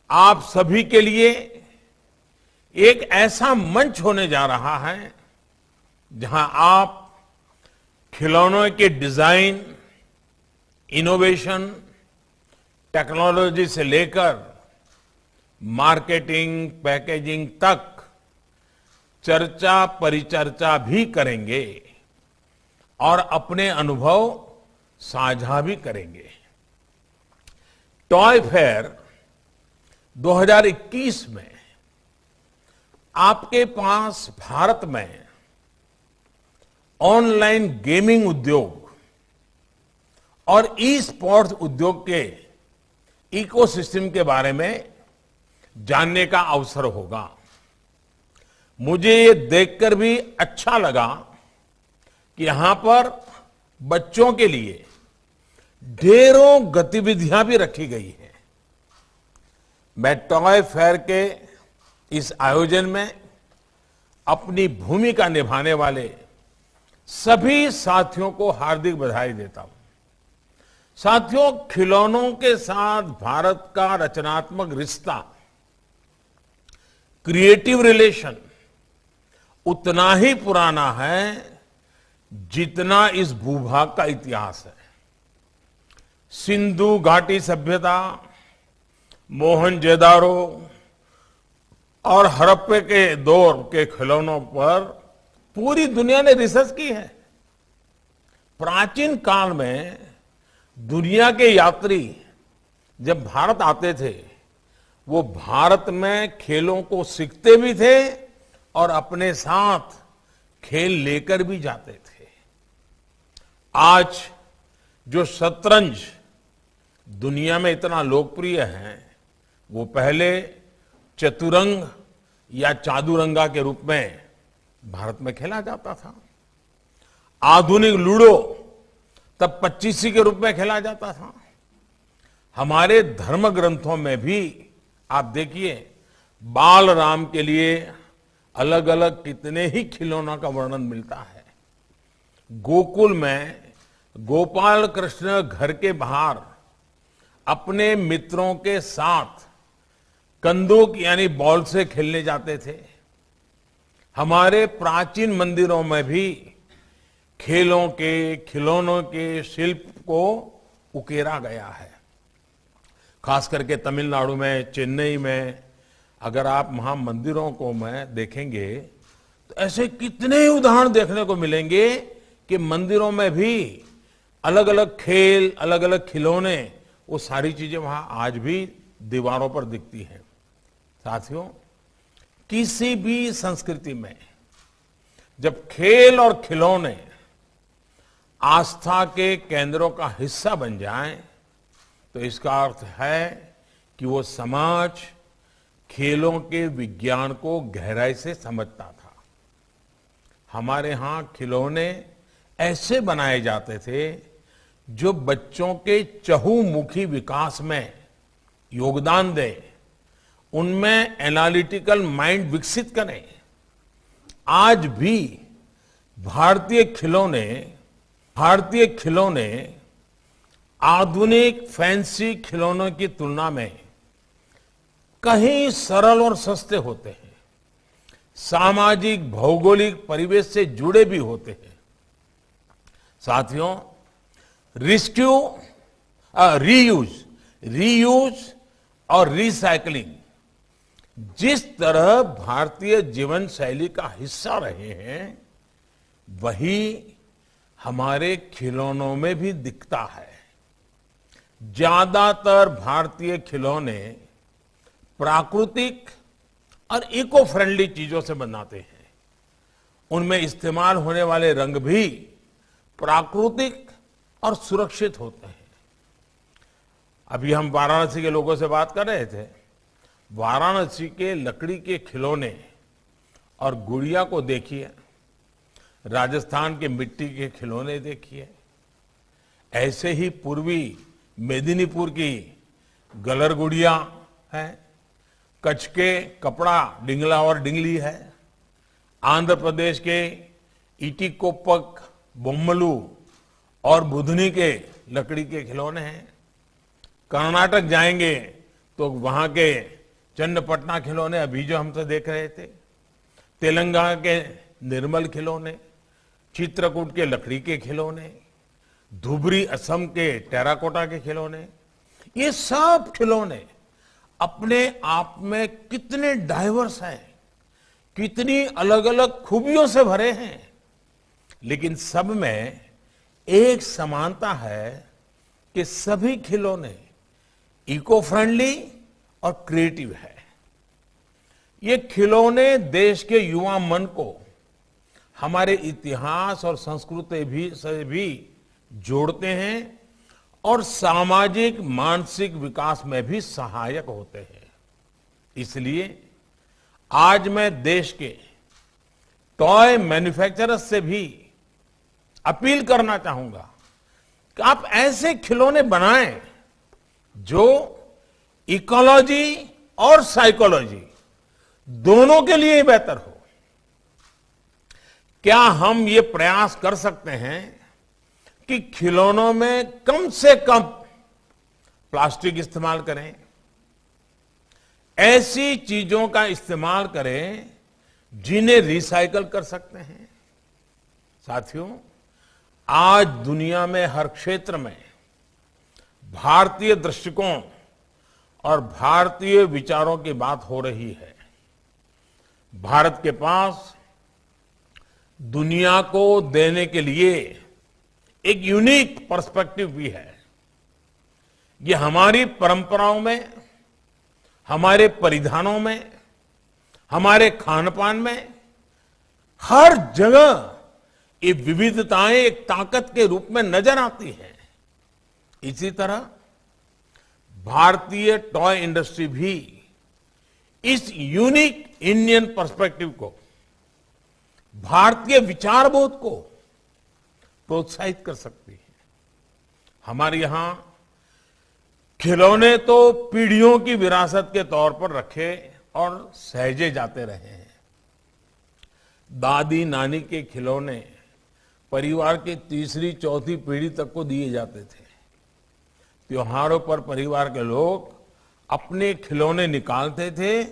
आप सभी के लिए एक ऐसा मंच होने जा रहा है जहां आप खिलौनों के डिजाइन, इनोवेशन, टेक्नोलॉजी से लेकर मार्केटिंग, पैकेजिंग तक चर्चा परिचर्चा भी करेंगे और अपने अनुभव साझा भी करेंगे। टॉय फेयर 2021 में आपके पास भारत में ऑनलाइन गेमिंग उद्योग और ई स्पोर्ट्स उद्योग के इकोसिस्टम के बारे में जानने का अवसर होगा। मुझे ये देखकर भी अच्छा लगा कि यहां पर बच्चों के लिए ढेरों गतिविधियां भी रखी गई हैं। मैं टॉय फेयर के इस आयोजन में अपनी भूमिका निभाने वाले सभी साथियों को हार्दिक बधाई देता हूं। साथियों, खिलौनों के साथ भारत का रचनात्मक रिश्ता, क्रिएटिव रिलेशन उतना ही पुराना है जितना इस भूभाग का इतिहास है। सिंधु घाटी सभ्यता, मोहनजोदारो और हड़प्पा के दौर के खिलौनों पर पूरी दुनिया ने रिसर्च की है। प्राचीन काल में दुनिया के यात्री जब भारत आते थे, वो भारत में खेलों को सीखते भी थे और अपने साथ खेल लेकर भी जाते थे। आज जो शतरंज दुनिया में इतना लोकप्रिय है, वो पहले चतुरंग या चादुरंगा के रूप में भारत में खेला जाता था। आधुनिक लूडो तब पच्चीसी के रूप में खेला जाता था। हमारे धर्म ग्रंथों में भी आप देखिए, बाल राम के लिए अलग अलग कितने ही खिलौनों का वर्णन मिलता है। गोकुल में गोपाल कृष्ण घर के बाहर अपने मित्रों के साथ कंदूक यानी बॉल से खेलने जाते थे। हमारे प्राचीन मंदिरों में भी खेलों के, खिलौनों के शिल्प को उकेरा गया है। खास करके तमिलनाडु में, चेन्नई में अगर आप वहां मंदिरों को में देखेंगे तो ऐसे कितने ही उदाहरण देखने को मिलेंगे कि मंदिरों में भी अलग अलग खेल, अलग अलग खिलौने, वो सारी चीजें वहां आज भी दीवारों पर दिखती हैं। साथियों, किसी भी संस्कृति में जब खेल और खिलौने आस्था के केंद्रों का हिस्सा बन जाएं, तो इसका अर्थ है कि वो समाज खेलों के विज्ञान को गहराई से समझता था। हमारे यहां खिलौने ऐसे बनाए जाते थे जो बच्चों के चहुमुखी विकास में योगदान दें, उनमें एनालिटिकल माइंड विकसित करें। आज भी भारतीय खिलौने आधुनिक फैंसी खिलौनों की तुलना में कहीं सरल और सस्ते होते हैं, सामाजिक भौगोलिक परिवेश से जुड़े भी होते हैं। साथियों, रीयूज और रिसाइकलिंग जिस तरह भारतीय जीवन शैली का हिस्सा रहे हैं, वही हमारे खिलौनों में भी दिखता है। ज्यादातर भारतीय खिलौने प्राकृतिक और इको फ्रेंडली चीजों से बनाते हैं। उनमें इस्तेमाल होने वाले रंग भी प्राकृतिक और सुरक्षित होते हैं। अभी हम वाराणसी के लोगों से बात कर रहे थे। वाराणसी के लकड़ी के खिलौने और गुड़िया को देखिए, राजस्थान के मिट्टी के खिलौने देखिए, ऐसे ही पूर्वी मेदिनीपुर की गलर गुड़िया है, कच्छ के कपड़ा डिंगला और डिंगली है, आंध्र प्रदेश के इटिकोपक, बोम्मलू और बुधनी के लकड़ी के खिलौने हैं। कर्नाटक जाएंगे तो वहां के चन्नपटना खिलौने अभी जो हम तो देख रहे थे, तेलंगाना के निर्मल खिलौने, चित्रकूट के लकड़ी के खिलौने, धुबरी असम के टेराकोटा के खिलौने, ये सब खिलौने अपने आप में कितने डाइवर्स हैं, कितनी अलग अलग खूबियों से भरे हैं, लेकिन सब में एक समानता है कि सभी खिलौने इको फ्रेंडली और क्रिएटिव है। ये खिलौने देश के युवा मन को हमारे इतिहास और संस्कृति से भी जोड़ते हैं और सामाजिक मानसिक विकास में भी सहायक होते हैं। इसलिए आज मैं देश के टॉय मैन्युफैक्चरर्स से भी अपील करना चाहूंगा कि आप ऐसे खिलौने बनाएं जो इकोलॉजी और साइकोलॉजी दोनों के लिए बेहतर हो। क्या हम ये प्रयास कर सकते हैं कि खिलौनों में कम से कम प्लास्टिक इस्तेमाल करें, ऐसी चीजों का इस्तेमाल करें जिन्हें रिसाइकल कर सकते हैं। साथियों, आज दुनिया में हर क्षेत्र में भारतीय दृष्टिकोण और भारतीय विचारों की बात हो रही है। भारत के पास दुनिया को देने के लिए एक यूनिक पर्सपेक्टिव भी है। ये हमारी परंपराओं में, हमारे परिधानों में, हमारे खान पान में, हर जगह ये विविधताएं एक ताकत के रूप में नजर आती हैं। इसी तरह भारतीय टॉय इंडस्ट्री भी इस यूनिक इंडियन पर्सपेक्टिव को, भारतीय विचारबोध को प्रोत्साहित कर सकती है। हमारे यहां खिलौने तो पीढ़ियों की विरासत के तौर पर रखे और सहेजे जाते रहे हैं। दादी नानी के खिलौने परिवार की तीसरी चौथी पीढ़ी तक को दिए जाते थे। त्योहारों पर परिवार के लोग अपने खिलौने निकालते थे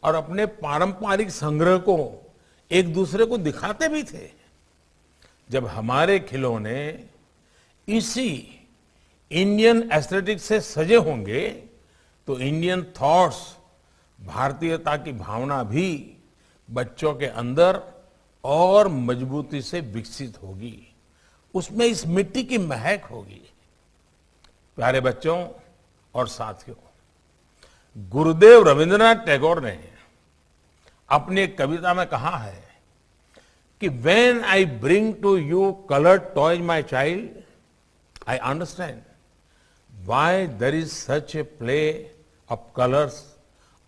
और अपने पारंपरिक संग्रह को एक दूसरे को दिखाते भी थे। जब हमारे खिलौने इसी इंडियन एस्थेटिक्स से सजे होंगे तो इंडियन थॉट्स, भारतीयता की भावना भी बच्चों के अंदर और मजबूती से विकसित होगी। उसमें इस मिट्टी की महक होगी। प्यारे बच्चों और साथियों, गुरुदेव रविंद्रनाथ टैगोर ने अपनी एक कविता में कहा है कि when I bring to you colored toys, my child, I understand why there is such a play of colors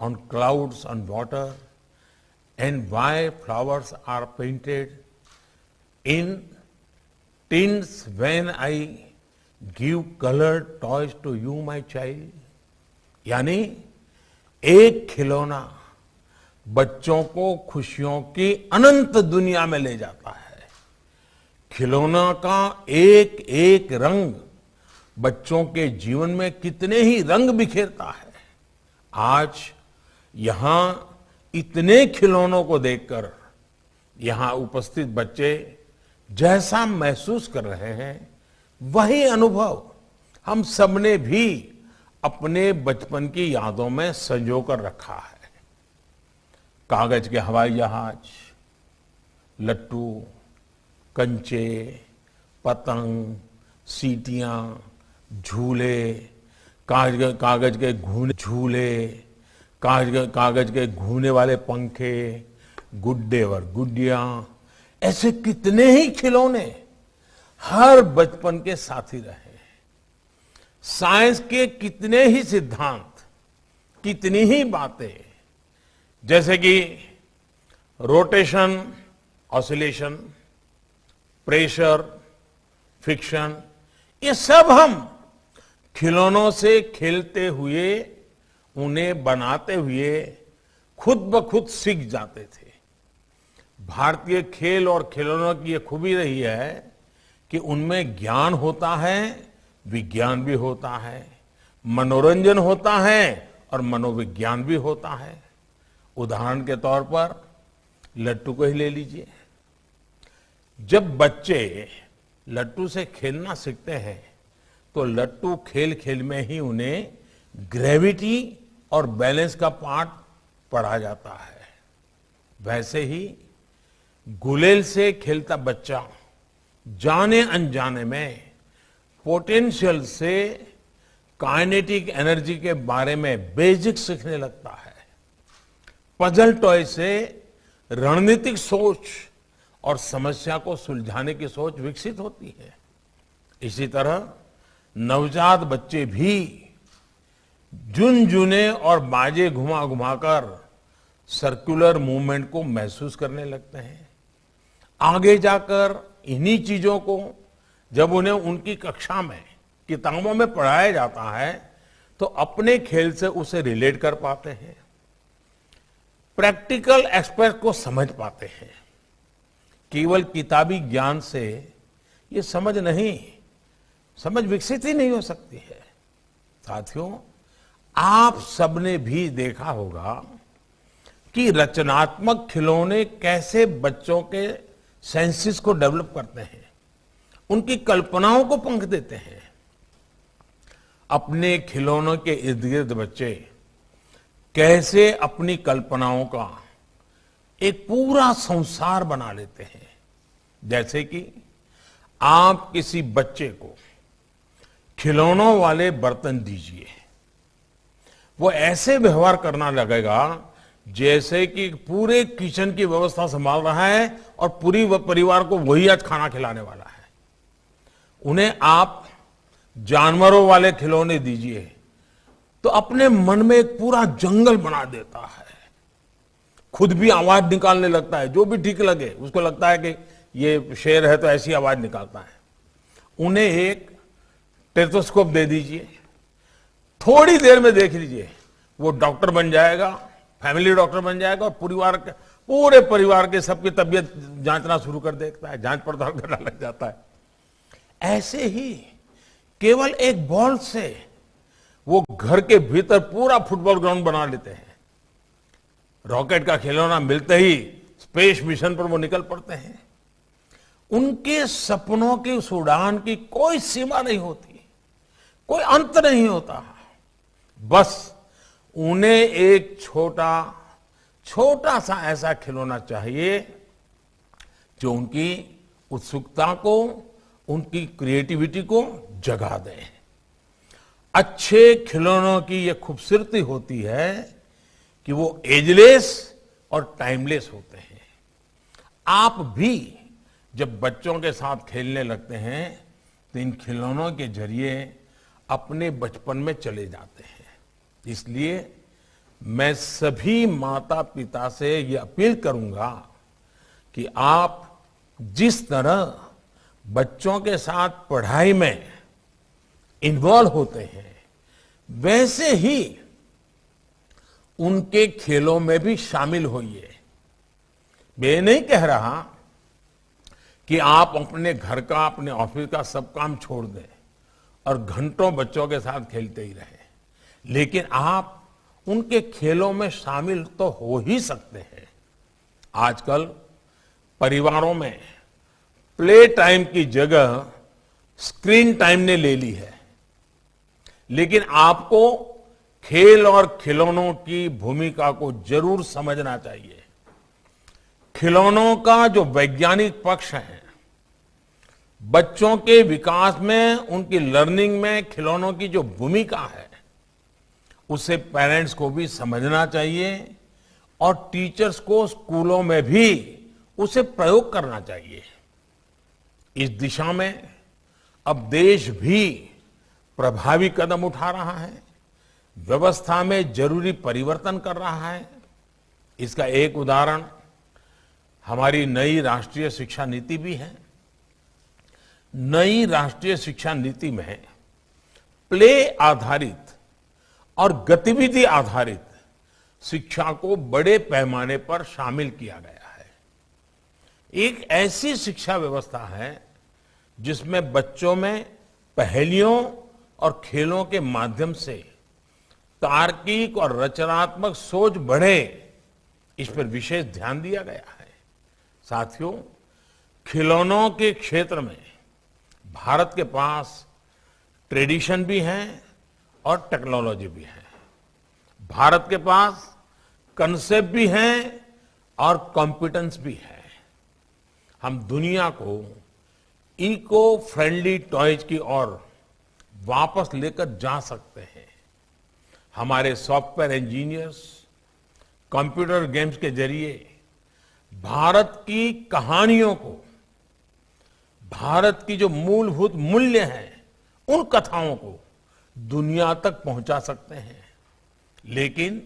on clouds and water, and why flowers are painted in tints when I give colored toys to you, my child. यानी एक खिलौना बच्चों को खुशियों की अनंत दुनिया में ले जाता है। खिलौना का एक एक रंग बच्चों के जीवन में कितने ही रंग बिखेरता है। आज यहां इतने खिलौनों को देखकर यहां उपस्थित बच्चे जैसा महसूस कर रहे हैं, वही अनुभव हम सबने भी अपने बचपन की यादों में संजो कर रखा है। कागज के हवाई जहाज, लट्टू, कंचे, पतंग, सीटियां, झूले, कागज के घूने झूले, कागज के घूमने वाले पंखे, गुड्डे और गुड्डियां, ऐसे कितने ही खिलौने हर बचपन के साथी रहे। साइंस के कितने ही सिद्धांत, कितनी ही बातें, जैसे कि रोटेशन, ऑसिलेशन, प्रेशर, फ्रिक्शन, ये सब हम खिलौनों से खेलते हुए, उन्हें बनाते हुए खुद ब खुद सीख जाते थे। भारतीय खेल और खिलौनों की ये खूबी रही है कि उनमें ज्ञान होता है, विज्ञान भी होता है, मनोरंजन होता है और मनोविज्ञान भी होता है। उदाहरण के तौर पर लट्टू को ही ले लीजिए। जब बच्चे लट्टू से खेलना सीखते हैं तो लट्टू खेल खेल में ही उन्हें ग्रेविटी और बैलेंस का पाठ पढ़ा जाता है। वैसे ही गुलेल से खेलता बच्चा जाने अनजाने में पोटेंशियल से काइनेटिक एनर्जी के बारे में बेसिक सीखने लगता है। पजल टॉय से रणनीतिक सोच और समस्या को सुलझाने की सोच विकसित होती है। इसी तरह नवजात बच्चे भी झुनझुने और बाजे घुमा घुमाकर सर्कुलर मूवमेंट को महसूस करने लगते हैं। आगे जाकर इन्हीं चीजों को जब उन्हें उनकी कक्षा में किताबों में पढ़ाया जाता है तो अपने खेल से उसे रिलेट कर पाते हैं, प्रैक्टिकल एस्पेक्ट को समझ पाते हैं। केवल किताबी ज्ञान से ये समझ विकसित ही नहीं हो सकती है। साथियों, आप सबने भी देखा होगा कि रचनात्मक खिलौने कैसे बच्चों के सेंसेस को डेवलप करते हैं, उनकी कल्पनाओं को पंख देते हैं। अपने खिलौनों के इर्द गिर्द बच्चे कैसे अपनी कल्पनाओं का एक पूरा संसार बना लेते हैं। जैसे कि आप किसी बच्चे को खिलौनों वाले बर्तन दीजिए, वो ऐसे व्यवहार करना लगेगा जैसे कि पूरे किचन की व्यवस्था संभाल रहा है और पूरी परिवार को वही आज खाना खिलाने वाला है। उन्हें आप जानवरों वाले खिलौने दीजिए तो अपने मन में एक पूरा जंगल बना देता है, खुद भी आवाज निकालने लगता है, जो भी ठीक लगे उसको लगता है कि ये शेर है तो ऐसी आवाज निकालता है। उन्हें एक टेथोस्कोप दे दीजिए, थोड़ी देर में देख लीजिए वो डॉक्टर बन जाएगा, फैमिली डॉक्टर बन जाएगा और पूरे परिवार के सबकी तबीयत जांचना शुरू कर देता है, जांच पड़ताल करना लग जाता है। ऐसे ही केवल एक बॉल से वो घर के भीतर पूरा फुटबॉल ग्राउंड बना लेते हैं। रॉकेट का खिलौना मिलते ही स्पेस मिशन पर वो निकल पड़ते हैं। उनके सपनों की उस उड़ान की कोई सीमा नहीं होती, कोई अंत नहीं होता। बस उन्हें एक छोटा सा ऐसा खिलौना चाहिए जो उनकी उत्सुकता को, उनकी क्रिएटिविटी को जगा दे। अच्छे खिलौनों की यह खूबसूरती होती है कि वो एजलेस और टाइमलेस होते हैं। आप भी जब बच्चों के साथ खेलने लगते हैं तो इन खिलौनों के जरिए अपने बचपन में चले जाते हैं। इसलिए मैं सभी माता पिता से ये अपील करूंगा कि आप जिस तरह बच्चों के साथ पढ़ाई में इन्वॉल्व होते हैं वैसे ही उनके खेलों में भी शामिल होइए। मैं नहीं कह रहा कि आप अपने घर का, अपने ऑफिस का सब काम छोड़ दें और घंटों बच्चों के साथ खेलते ही रहें, लेकिन आप उनके खेलों में शामिल तो हो ही सकते हैं। आजकल परिवारों में प्ले टाइम की जगह स्क्रीन टाइम ने ले ली है, लेकिन आपको खेल और खिलौनों की भूमिका को जरूर समझना चाहिए। खिलौनों का जो वैज्ञानिक पक्ष है, बच्चों के विकास में, उनकी लर्निंग में खिलौनों की जो भूमिका है, उसे पेरेंट्स को भी समझना चाहिए और टीचर्स को स्कूलों में भी उसे प्रयोग करना चाहिए। इस दिशा में अब देश भी प्रभावी कदम उठा रहा है, व्यवस्था में जरूरी परिवर्तन कर रहा है। इसका एक उदाहरण हमारी नई राष्ट्रीय शिक्षा नीति भी है। नई राष्ट्रीय शिक्षा नीति में प्ले आधारित और गतिविधि आधारित शिक्षा को बड़े पैमाने पर शामिल किया गया है। एक ऐसी शिक्षा व्यवस्था है जिसमें बच्चों में पहेलियों और खेलों के माध्यम से तार्किक और रचनात्मक सोच बढ़े, इस पर विशेष ध्यान दिया गया है। साथियों, खिलौनों के क्षेत्र में भारत के पास ट्रेडिशन भी है और टेक्नोलॉजी भी है। भारत के पास कंसेप्ट भी है और कॉम्पिटेंस भी है। हम दुनिया को इको फ्रेंडली टॉयज की ओर वापस लेकर जा सकते हैं। हमारे सॉफ्टवेयर इंजीनियर्स कंप्यूटर गेम्स के जरिए भारत की कहानियों को, भारत की जो मूलभूत मूल्य हैं, उन कथाओं को दुनिया तक पहुंचा सकते हैं। लेकिन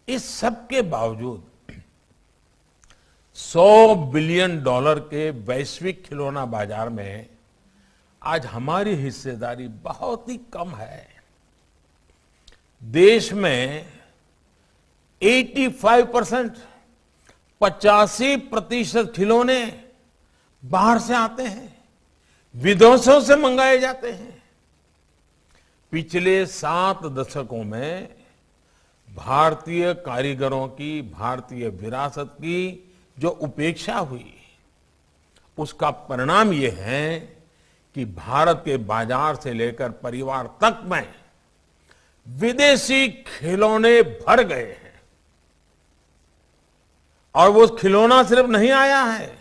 इस सब के बावजूद $100 बिलियन के वैश्विक खिलौना बाजार में आज हमारी हिस्सेदारी बहुत ही कम है। देश में 85% 85% खिलौने बाहर से आते हैं, विदेशों से मंगाए जाते हैं। पिछले 7 दशकों में भारतीय कारीगरों की, भारतीय विरासत की जो उपेक्षा हुई, उसका परिणाम ये है कि भारत के बाजार से लेकर परिवार तक में विदेशी खिलौने भर गए हैं। और वो खिलौना सिर्फ नहीं आया है,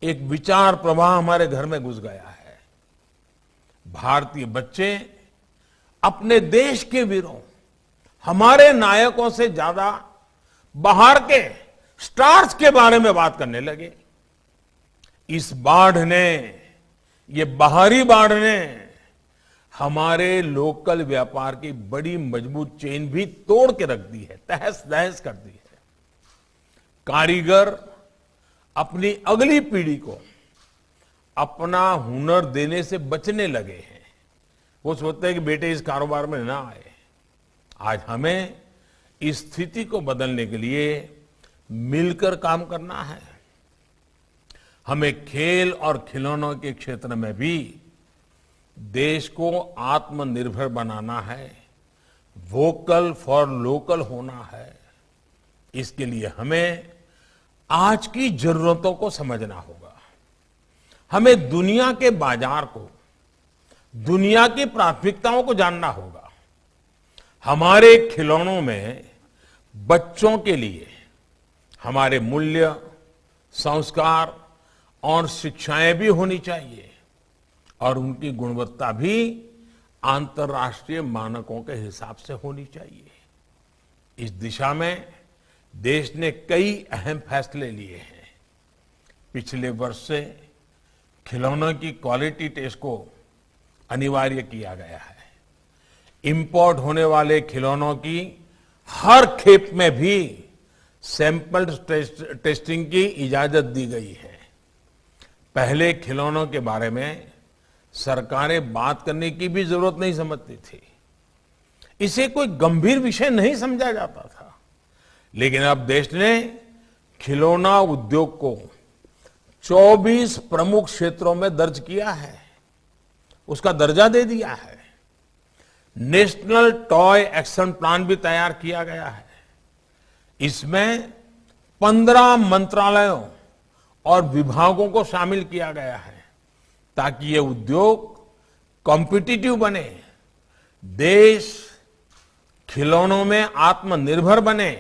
एक विचार प्रवाह हमारे घर में घुस गया है। भारतीय बच्चे अपने देश के वीरों, हमारे नायकों से ज्यादा बाहर के स्टार्स के बारे में बात करने लगे। इस बाढ़ ने, ये बाहरी बाढ़ ने हमारे लोकल व्यापार की बड़ी मजबूत चेन भी तोड़ के रख दी है, तहस नहस कर दी है। कारीगर अपनी अगली पीढ़ी को अपना हुनर देने से बचने लगे हैं। वो सोचते हैं कि बेटे इस कारोबार में ना आए। आज हमें इस स्थिति को बदलने के लिए मिलकर काम करना है। हमें खेल और खिलौनों के क्षेत्र में भी देश को आत्मनिर्भर बनाना है, वोकल फॉर लोकल होना है। इसके लिए हमें आज की जरूरतों को समझना होगा। हमें दुनिया के बाजार को, दुनिया की प्राथमिकताओं को जानना होगा। हमारे खिलौनों में बच्चों के लिए हमारे मूल्य, संस्कार और शिक्षाएं भी होनी चाहिए और उनकी गुणवत्ता भी अंतर्राष्ट्रीय मानकों के हिसाब से होनी चाहिए। इस दिशा में देश ने कई अहम फैसले लिए हैं। पिछले वर्ष से खिलौनों की क्वालिटी टेस्ट को अनिवार्य किया गया है। इंपोर्ट होने वाले खिलौनों की हर खेप में भी सैंपल टेस्टिंग की इजाजत दी गई है। पहले खिलौनों के बारे में सरकारें बात करने की भी जरूरत नहीं समझती थी, इसे कोई गंभीर विषय नहीं समझा जाता था। लेकिन अब देश ने खिलौना उद्योग को 24 प्रमुख क्षेत्रों में दर्ज किया है, उसका दर्जा दे दिया है। नेशनल टॉय एक्शन प्लान भी तैयार किया गया है। इसमें 15 मंत्रालयों और विभागों को शामिल किया गया है ताकि ये उद्योग कॉम्पिटिटिव बने, देश खिलौनों में आत्मनिर्भर बने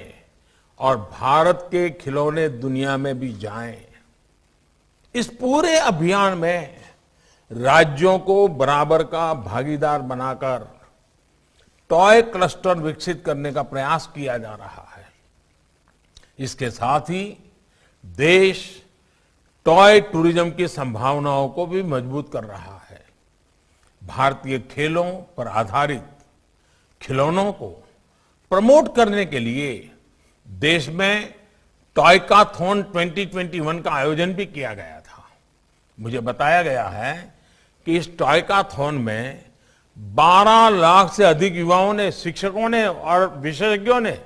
और भारत के खिलौने दुनिया में भी जाएं। इस पूरे अभियान में राज्यों को बराबर का भागीदार बनाकर टॉय क्लस्टर विकसित करने का प्रयास किया जा रहा है। इसके साथ ही देश टॉय टूरिज्म की संभावनाओं को भी मजबूत कर रहा है। भारतीय खेलों पर आधारित खिलौनों को प्रमोट करने के लिए देश में टॉयकाथॉन 2021 का आयोजन भी किया गया था। मुझे बताया गया है कि इस टॉयकाथॉन में 12 लाख से अधिक युवाओं ने, शिक्षकों ने और विशेषज्ञों ने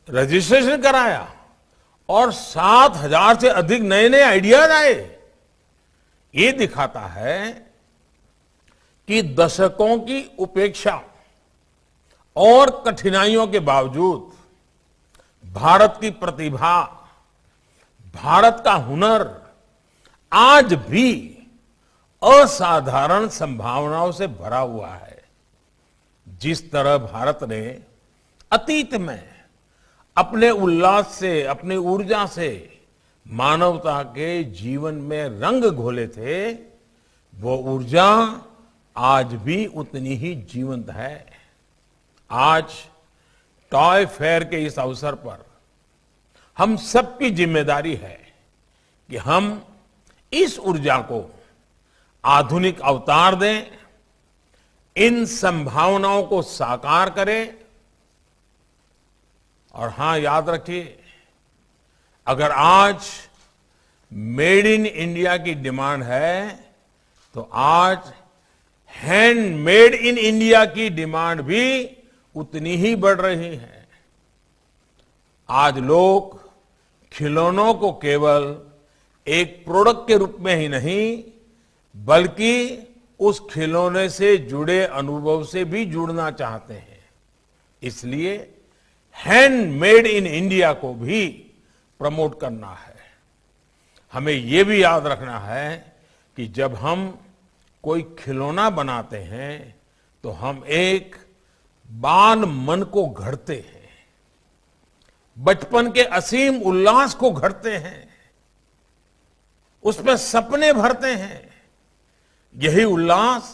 रजिस्ट्रेशन कराया और 7,000 से अधिक नए नए आइडियाज आए। ये दिखाता है कि दशकों की उपेक्षा और कठिनाइयों के बावजूद भारत की प्रतिभा, भारत का हुनर आज भी असाधारण संभावनाओं से भरा हुआ है। जिस तरह भारत ने अतीत में अपने उल्लास से, अपनी ऊर्जा से मानवता के जीवन में रंग घोले थे, वो ऊर्जा आज भी उतनी ही जीवंत है। आज टॉय फेयर के इस अवसर पर हम सबकी जिम्मेदारी है कि हम इस ऊर्जा को आधुनिक अवतार दें इन संभावनाओं को साकार करें। और हां, याद रखिए, अगर आज मेड इन इंडिया की डिमांड है तो आज हैंडमेड इन इंडिया की डिमांड भी उतनी ही बढ़ रही है। आज लोग खिलौनों को केवल एक प्रोडक्ट के रूप में ही नहीं, बल्कि उस खिलौने से जुड़े अनुभव से भी जुड़ना चाहते हैं। इसलिए हैंडमेड इन इंडिया को भी प्रमोट करना है। हमें यह भी याद रखना है कि जब हम कोई खिलौना बनाते हैं तो हम एक बाल मन को गढ़ते हैं, बचपन के असीम उल्लास को गढ़ते हैं, उसमें सपने भरते हैं। यही उल्लास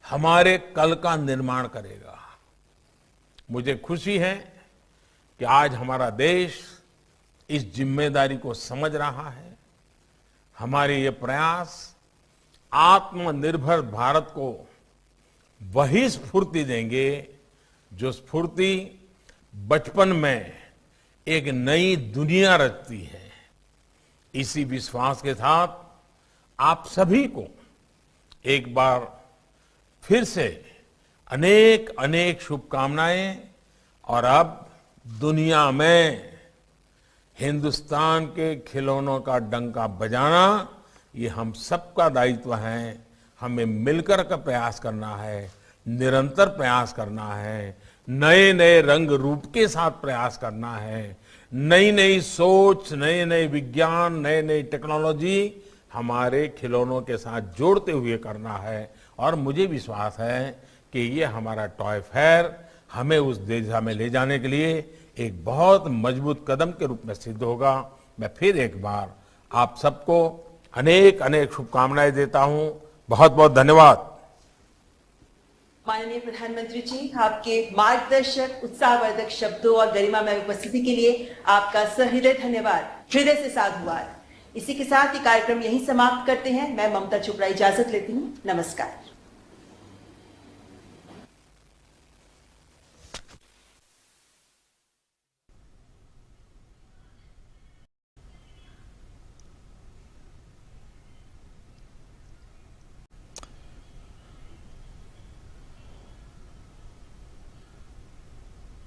हमारे कल का निर्माण करेगा। मुझे खुशी है कि आज हमारा देश इस जिम्मेदारी को समझ रहा है। हमारे ये प्रयास आत्मनिर्भर भारत को वही स्फूर्ति देंगे जो स्फूर्ति बचपन में एक नई दुनिया रचती है। इसी विश्वास के साथ आप सभी को एक बार फिर से अनेक अनेक शुभकामनाएं। और अब दुनिया में हिंदुस्तान के खिलौनों का डंका बजाना ये हम सबका दायित्व है। हमें मिलकर का प्रयास करना है, निरंतर प्रयास करना है, नए नए रंग रूप के साथ प्रयास करना है, नई नई सोच, नए नए विज्ञान, नए नई टेक्नोलॉजी हमारे खिलौनों के साथ जोड़ते हुए करना है। और मुझे विश्वास है कि ये हमारा टॉय फेयर हमें उस दिशा में ले जाने के लिए एक बहुत मजबूत कदम के रूप में सिद्ध होगा। मैं फिर एक बार आप सबको अनेक अनेक शुभकामनाएं देता हूं। बहुत बहुत धन्यवाद। माननीय प्रधानमंत्री जी, आपके मार्गदर्शक, उत्साहवर्धक शब्दों और गरिमामय उपस्थिति के लिए आपका सहृदय धन्यवाद, हृदय से साधुवाद। इसी के साथ ये कार्यक्रम यहीं समाप्त करते हैं। मैं ममता चोपड़ा इजाजत लेती हूँ। नमस्कार।